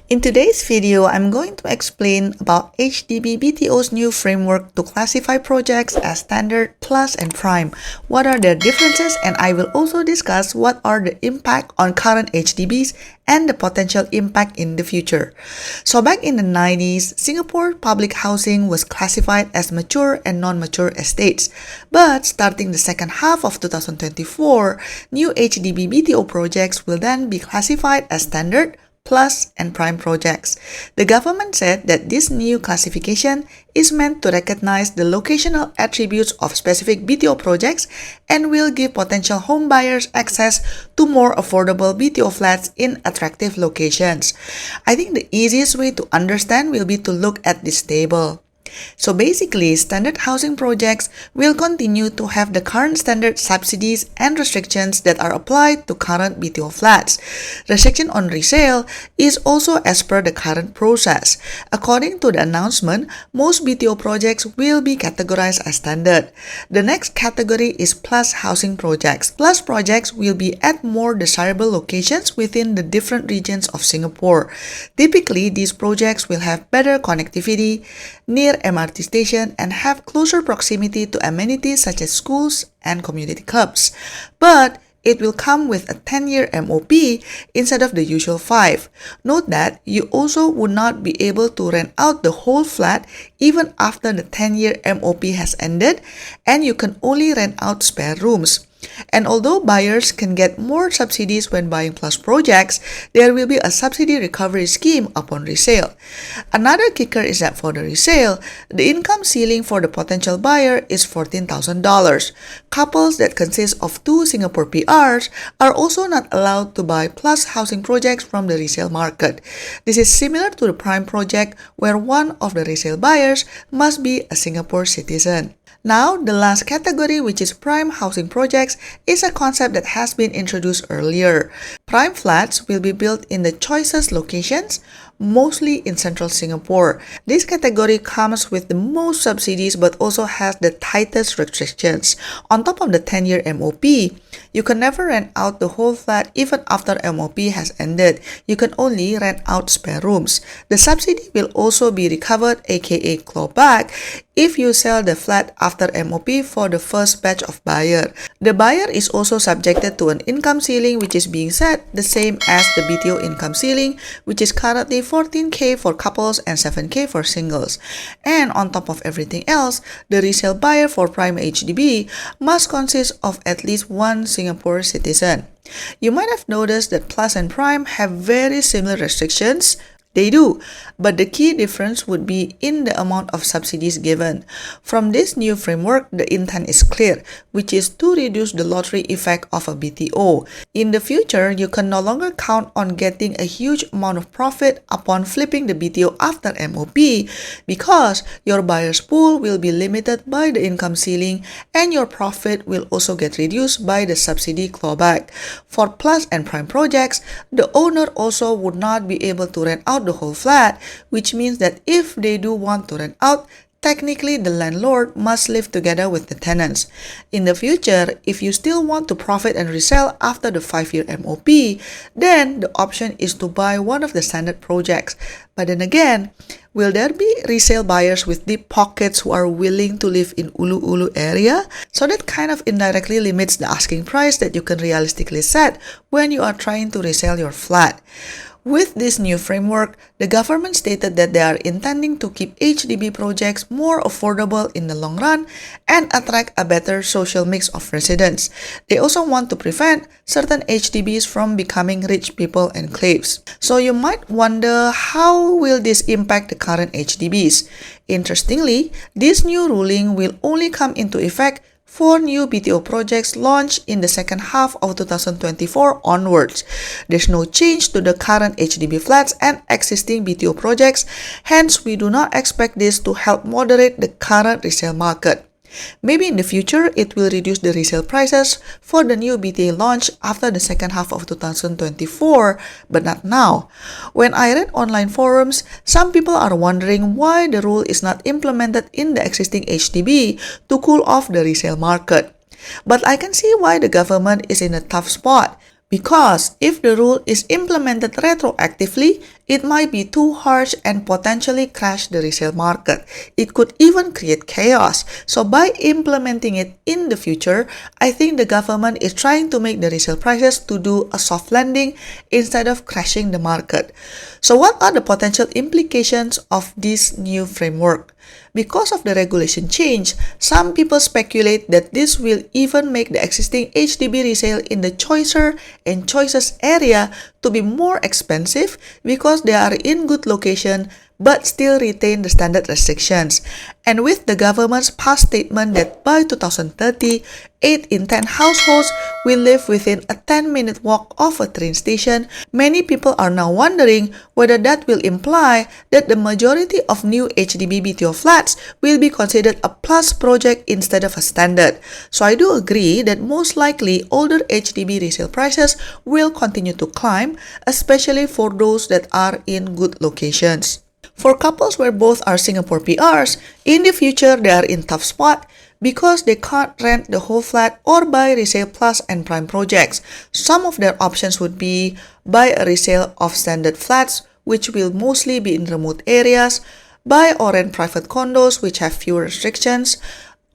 In today's video, I'm going to explain about HDB BTO's new framework to classify projects as standard, plus, and prime. What are their differences, and I will also discuss what are the impact on current HDBs and the potential impact in the future. So back in the 90s, Singapore public housing was classified as mature and non-mature estates. But starting the second half of 2024, new HDB BTO projects will then be classified as standard, plus, and prime projects. The government said that this new classification is meant to recognize the locational attributes of specific BTO projects and will give potential home buyers access to more affordable BTO flats in attractive locations. I think the easiest way to understand will be to look at this table. So basically, standard housing projects will continue to have the current standard subsidies and restrictions that are applied to current BTO flats. Restriction on resale is also as per the current process. According to the announcement, most BTO projects will be categorized as standard. The next category is plus housing projects. Plus projects will be at more desirable locations within the different regions of Singapore. Typically, these projects will have better connectivity, near MRT station, and have closer proximity to amenities such as schools and community clubs. But it will come with a 10-year MOP instead of the usual 5. Note that you also would not be able to rent out the whole flat even after the 10-year MOP has ended, and you can only rent out spare rooms. And although buyers can get more subsidies when buying plus projects, there will be a subsidy recovery scheme upon resale. Another kicker is that for the resale, the income ceiling for the potential buyer is $14,000. Couples that consist of 2 Singapore PRs are also not allowed to buy plus housing projects from the resale market. This is similar to the prime project where one of the resale buyers must be a Singapore citizen. Now, the last category, which is prime housing projects, is a concept that has been introduced earlier. Prime flats will be built in the choicest locations, mostly in central Singapore. This category comes with the most subsidies but also has the tightest restrictions. On top of the 10-year MOP, you can never rent out the whole flat even after MOP has ended. You can only rent out spare rooms. The subsidy will also be recovered, aka clawback, if you sell the flat after MOP for the first batch of buyer. The buyer is also subjected to an income ceiling which is being set the same as the BTO income ceiling, which is currently 14K for couples and 7K for singles. And on top of everything else, the resale buyer for prime HDB must consist of at least 1 Singapore citizen. You might have noticed that plus and prime have very similar restrictions. They do, but the key difference would be in the amount of subsidies given. From this new framework, the intent is clear, which is to reduce the lottery effect of a BTO. In the future, you can no longer count on getting a huge amount of profit upon flipping the BTO after MOP because your buyer's pool will be limited by the income ceiling and your profit will also get reduced by the subsidy clawback. For plus and prime projects, the owner also would not be able to rent out the whole flat, which means that if they do want to rent out, technically the landlord must live together with the tenants. In the future, if you still want to profit and resell after the 5-year MOP, then the option is to buy one of the standard projects. But then again, will there be resale buyers with deep pockets who are willing to live in ulu-ulu area? So that kind of indirectly limits the asking price that you can realistically set when you are trying to resell your flat. With this new framework, the government stated that they are intending to keep HDB projects more affordable in the long run and attract a better social mix of residents. They also want to prevent certain HDBs from becoming rich people enclaves. So you might wonder, how will this impact the current HDBs? Interestingly, this new ruling will only come into effect for new BTO projects launched in the second half of 2024 onwards. There's no change to the current HDB flats and existing BTO projects, hence we do not expect this to help moderate the current resale market. Maybe in the future, it will reduce the resale prices for the new BTA launch after the second half of 2024, but not now. When I read online forums, some people are wondering why the rule is not implemented in the existing HDB to cool off the resale market. But I can see why the government is in a tough spot. Because if the rule is implemented retroactively, it might be too harsh and potentially crash the resale market. It could even create chaos. So by implementing it in the future, I think the government is trying to make the resale prices to do a soft landing instead of crashing the market. So what are the potential implications of this new framework? Because of the regulation change, some people speculate that this will even make the existing HDB resale in the choicer and choicest area to be more expensive because they are in good location but still retain the standard restrictions. And with the government's past statement that by 2030, 8 in 10 households will live within a 10-minute walk of a train station, many people are now wondering whether that will imply that the majority of new HDB BTO flats will be considered a plus project instead of a standard. So I do agree that most likely older HDB resale prices will continue to climb, especially for those that are in good locations. For couples where both are Singapore PRs, in the future they are in tough spot because they can't rent the whole flat or buy resale plus and prime projects. Some of their options would be buy a resale of standard flats, which will mostly be in remote areas, buy or rent private condos which have fewer restrictions,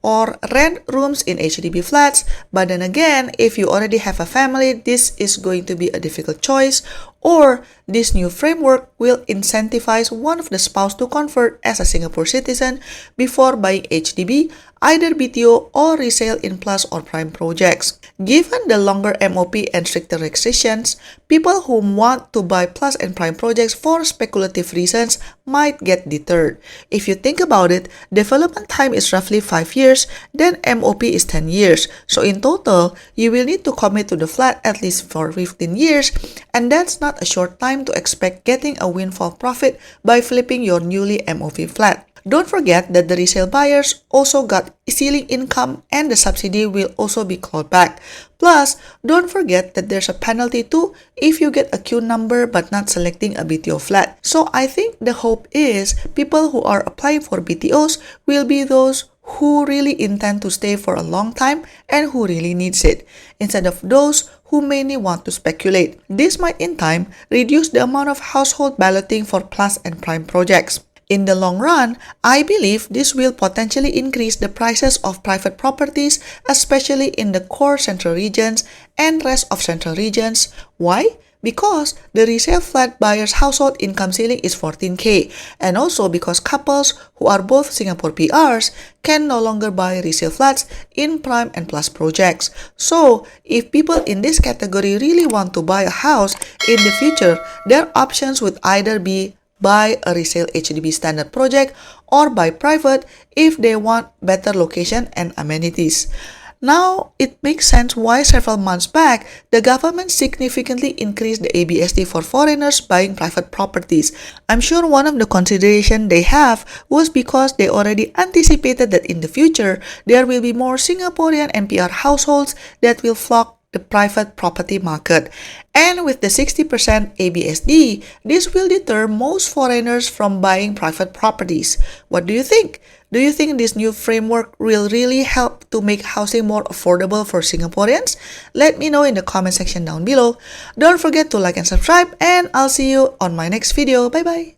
or rent rooms in HDB flats. But then again, if you already have a family, this is going to be a difficult choice. Or this new framework will incentivize one of the spouse to convert as a Singapore citizen before buying HDB, either BTO or resale in plus or prime projects. Given the longer MOP and stricter restrictions, people who want to buy plus and prime projects for speculative reasons might get deterred. If you think about it, development time is roughly 5 years, then MOP is 10 years. So in total, you will need to commit to the flat at least for 15 years, and that's not a short time to expect getting a windfall profit by flipping your newly MOP flat. Don't forget that the resale buyers also got ceiling income and the subsidy will also be clawed back. Plus, don't forget that there's a penalty too if you get a queue number but not selecting a BTO flat. So I think the hope is people who are applying for BTOs will be those who really intend to stay for a long time and who really needs it, instead of those who mainly want to speculate. This might in time reduce the amount of household balloting for plus and prime projects. In the long run, I believe this will potentially increase the prices of private properties, especially in the core central regions and rest of central regions. Why? Because the resale flat buyer's household income ceiling is 14K, and also because couples who are both Singapore PRs can no longer buy resale flats in prime and plus projects. So, if people in this category really want to buy a house in the future, their options would either be buy a resale HDB standard project or buy private if they want better location and amenities. Now, it makes sense why several months back, the government significantly increased the ABSD for foreigners buying private properties. I'm sure one of the considerations they have was because they already anticipated that in the future, there will be more Singaporean and PR households that will flock the private property market. And with the 60% ABSD, this will deter most foreigners from buying private properties. What do you think? Do you think this new framework will really help to make housing more affordable for Singaporeans? Let me know in the comment section down below. Don't forget to like and subscribe, and I'll see you on my next video. Bye bye.